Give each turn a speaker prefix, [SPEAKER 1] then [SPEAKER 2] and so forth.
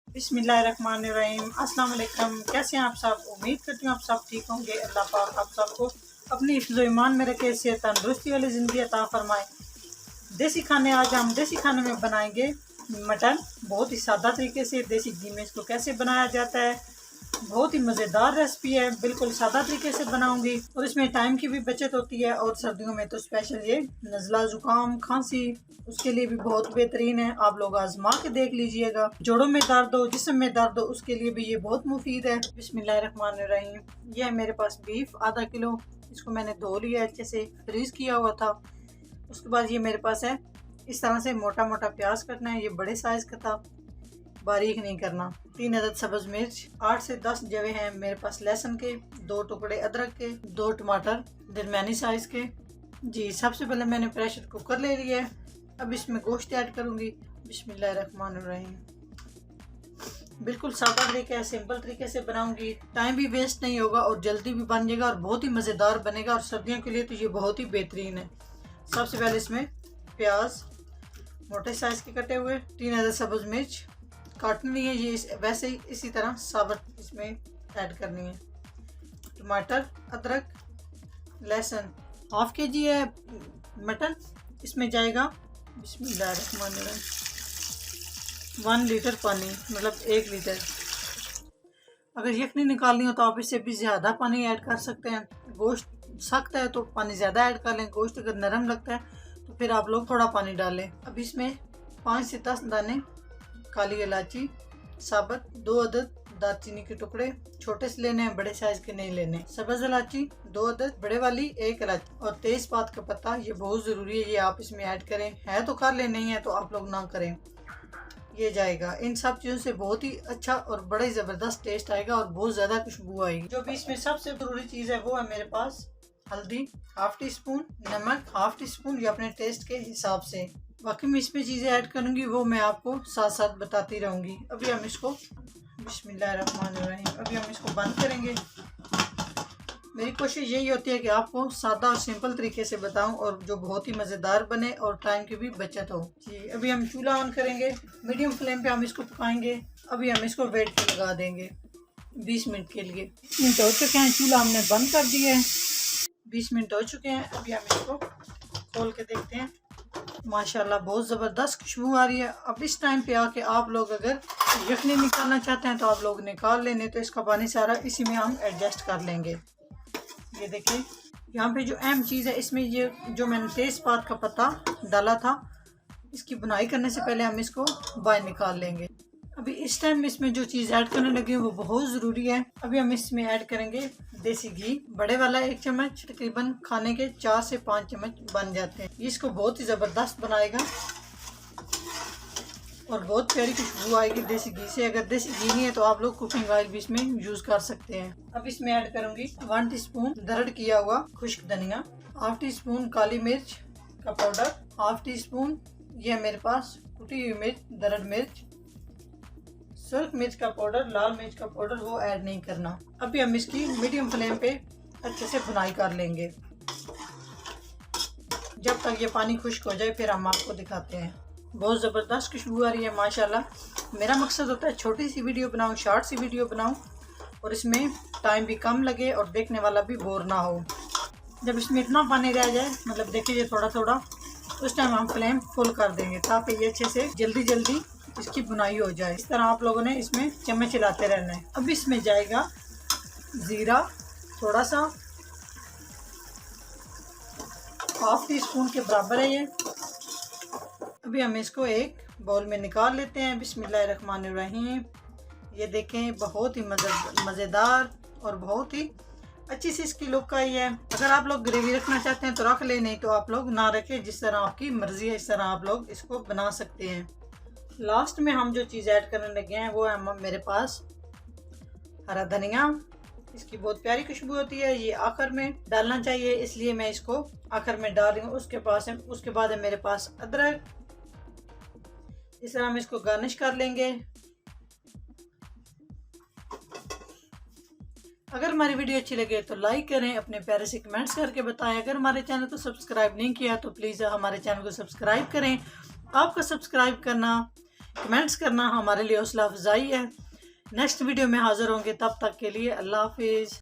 [SPEAKER 1] बिस्मिल्लाहिर्रहमानिर्रहीम। अस्सलाम वालेकुम। कैसे हैं आप सब? उम्मीद करती हूँ आप सब ठीक होंगे। अल्लाह पाक आप सबको अपनी हिफ्ज़ व ईमान में रखे, सेहत तंदुरुस्ती वाली ज़िंदगी अता फरमाए। देसी खाने आज हम देसी खाने में बनाएंगे मटन। बहुत ही सादा तरीके से देसी घी में इसको कैसे बनाया जाता है। बहुत ही मज़ेदार रेसिपी है, बिल्कुल सादा तरीके से बनाऊंगी और इसमें टाइम की भी बचत होती है। और सर्दियों में तो स्पेशल ये नज़ला ज़ुकाम खांसी उसके लिए भी बहुत बेहतरीन है। आप लोग आजमा के देख लीजिएगा। जोड़ों में दर्द हो, जिस्म में दर्द हो, उसके लिए भी ये बहुत मुफीद है। बिस्मिल्लाहिर्रहमानिर्रहीम। ये है मेरे पास बीफ आधा किलो। इसको मैंने धो लिया, अच्छे से फ्रीज किया हुआ था। उसके बाद ये मेरे पास है इस तरह से मोटा मोटा प्याज कटना है। ये बड़े साइज का था, बारीक नहीं करना। 3 अदद सब्ज मिर्च, 8 से 10 जवे हैं मेरे पास लहसुन के, 2 टुकड़े अदरक के, 2 टमाटर दरमियानी साइज के। जी सबसे पहले मैंने प्रेशर कुकर ले लिया है। अब इसमें गोश्त ऐड करूंगी। बिस्मिल्लाहिर्रहमानिर्रहीम। बिल्कुल सादा तरीका है, सिंपल तरीके से बनाऊंगी। टाइम भी वेस्ट नहीं होगा और जल्दी भी बन जाएगा और बहुत ही मज़ेदार बनेगा। और सर्दियों के लिए तो ये बहुत ही बेहतरीन है। सबसे पहले इसमें प्याज मोटे साइज के कटे हुए, 3 अदद सब्ज मिर्च काटनी है। ये वैसे ही इसी तरह साबुत इसमें ऐड करनी है। टमाटर, अदरक, लहसुन। हाफ के जी है मटन, इसमें जाएगा बिस्मिल्लाहिर्रहमानिर्रहीम 1 लीटर पानी, मतलब 1 लीटर। अगर यखनी निकालनी हो तो आप इससे भी ज़्यादा पानी ऐड कर सकते हैं। गोश्त सख्त है तो पानी ज़्यादा ऐड कर लें। गोश्त अगर नरम लगता है तो फिर आप लोग थोड़ा पानी डालें। अब इसमें 5 से 10 दाने काली इलायची साबुत, 2 अदद दालचीनी के टुकड़े, छोटे से लेने हैं, बड़े साइज के नहीं लेने। सब्ज इलायची 2 अदद, बड़े वाली 1 इलायची और तेजपात का पत्ता। ये बहुत ज़रूरी है, ये आप इसमें ऐड करें। है तो कर ले, नहीं है तो आप लोग ना करें। ये जाएगा। इन सब चीज़ों से बहुत ही अच्छा और बड़ा ही ज़बरदस्त टेस्ट आएगा और बहुत ज़्यादा खुशबू आएगी। जो भी इसमें सबसे ज़रूरी चीज़ है वो है मेरे पास हल्दी हाफ टी स्पून, नमक हाफ टी स्पून, ये अपने टेस्ट के हिसाब से। बाकी मैं इसमें चीज़ें ऐड करूँगी वो मैं आपको साथ साथ बताती रहूँगी। अभी हम इसको बिस्मिल्लाहिर्रहमानिर्रहीम अभी हम इसको बंद करेंगे। मेरी कोशिश यही होती है कि आपको सादा और सिंपल तरीके से बताऊं और जो बहुत ही मज़ेदार बने और टाइम की भी बचत हो। जी अभी हम चूल्हा ऑन करेंगे, मीडियम फ्लेम पे हम इसको पकाएंगे। अभी हम इसको वेट पे लगा देंगे 20 मिनट के लिए। 20 मिनट हो चुके हैं, चूल्हा हमने बंद कर दिया है। 20 मिनट हो चुके हैं। अभी हम इसको खोल के देखते हैं। माशाल्लाह बहुत ज़बरदस्त खुशबू आ रही है। अब इस टाइम पे आके आप लोग अगर यखनी निकालना चाहते हैं तो आप लोग निकाल लेने, तो इसका पानी सारा इसी में हम एडजस्ट कर लेंगे। ये देखिए यहाँ पे जो अहम चीज़ है इसमें, ये जो मैंने तेज़पात का पत्ता डाला था, इसकी बुनाई करने से पहले हम इसको बाहर निकाल लेंगे। अभी इस टाइम इसमें जो चीज़ ऐड करने लगे वो बहुत ज़रूरी है। अभी हम इसमें ऐड करेंगे देसी घी, बड़े वाला 1 चम्मच। तकरीबन खाने के 4 से 5 चम्मच बन जाते हैं। इसको बहुत ही ज़बरदस्त बनाएगा और बहुत प्यारी खुशबू आएगी देसी घी से। अगर देसी घी नहीं है तो आप लोग कुकिंग ऑयल भी इसमें यूज़ कर सकते हैं। अब इसमें ऐड करूँगी 1 टीस्पून दरड़ किया हुआ खुश्क धनिया, हाफ टी स्पून काली मिर्च का पाउडर, हाफ टी स्पून ये है मेरे पास कुटी हुई मिर्च, दरड़ मिर्च, सुर्ख मिर्च का पाउडर, लाल मिर्च का पाउडर वो ऐड नहीं करना। अभी हम इसकी मीडियम फ्लेम पे अच्छे से भुनाई कर लेंगे जब तक ये पानी खुश्क हो जाए, फिर हम आपको दिखाते हैं। बहुत ज़बरदस्त खुशबू आ रही है माशाल्लाह। मेरा मकसद होता है छोटी सी वीडियो बनाऊं, शॉर्ट सी वीडियो बनाऊं और इसमें टाइम भी कम लगे और देखने वाला भी बोर ना हो। जब इसमें इतना पानी रह जाए, मतलब देखिए थोड़ा थोड़ा, उस टाइम हम फ्लेम फुल कर देंगे ताकि ये अच्छे से जल्दी जल्दी इसकी बुनाई हो जाए। इस तरह आप लोगों ने इसमें चम्मच चलाते रहना है। अब इसमें जाएगा ज़ीरा थोड़ा सा, हाफ टी स्पून के बराबर है ये। अभी हम इसको एक बाउल में निकाल लेते हैं। बिस्मिल्लाहिर्रहमानिर्रहीम। ये देखें बहुत ही मज़ेदार और बहुत ही अच्छी सी इसकी लुक आई है। अगर आप लोग ग्रेवी रखना चाहते हैं तो रख ले, नहीं तो आप लोग ना रखें, जिस तरह आपकी मर्ज़ी है इस तरह आप लोग इसको बना सकते हैं। लास्ट में हम जो चीज़ ऐड करने लगे हैं वो है मेरे पास हरा धनिया। इसकी बहुत प्यारी खुशबू होती है, ये आखिर में डालना चाहिए, इसलिए मैं इसको आखिर में डाल रही हूँ। उसके बाद है मेरे पास अदरक। इस तरह हम इसको गार्निश कर लेंगे। अगर हमारी वीडियो अच्छी लगे तो लाइक करें, अपने प्यारे से कमेंट्स करके बताएं। अगर हमारे चैनल को सब्सक्राइब नहीं किया तो प्लीज़ हमारे चैनल को सब्सक्राइब करें। आपका सब्सक्राइब करना कमेंट्स करना हमारे लिए हौसला अफजाई है। नेक्स्ट वीडियो में हाज़िर होंगे, तब तक के लिए अल्लाह हाफिज़।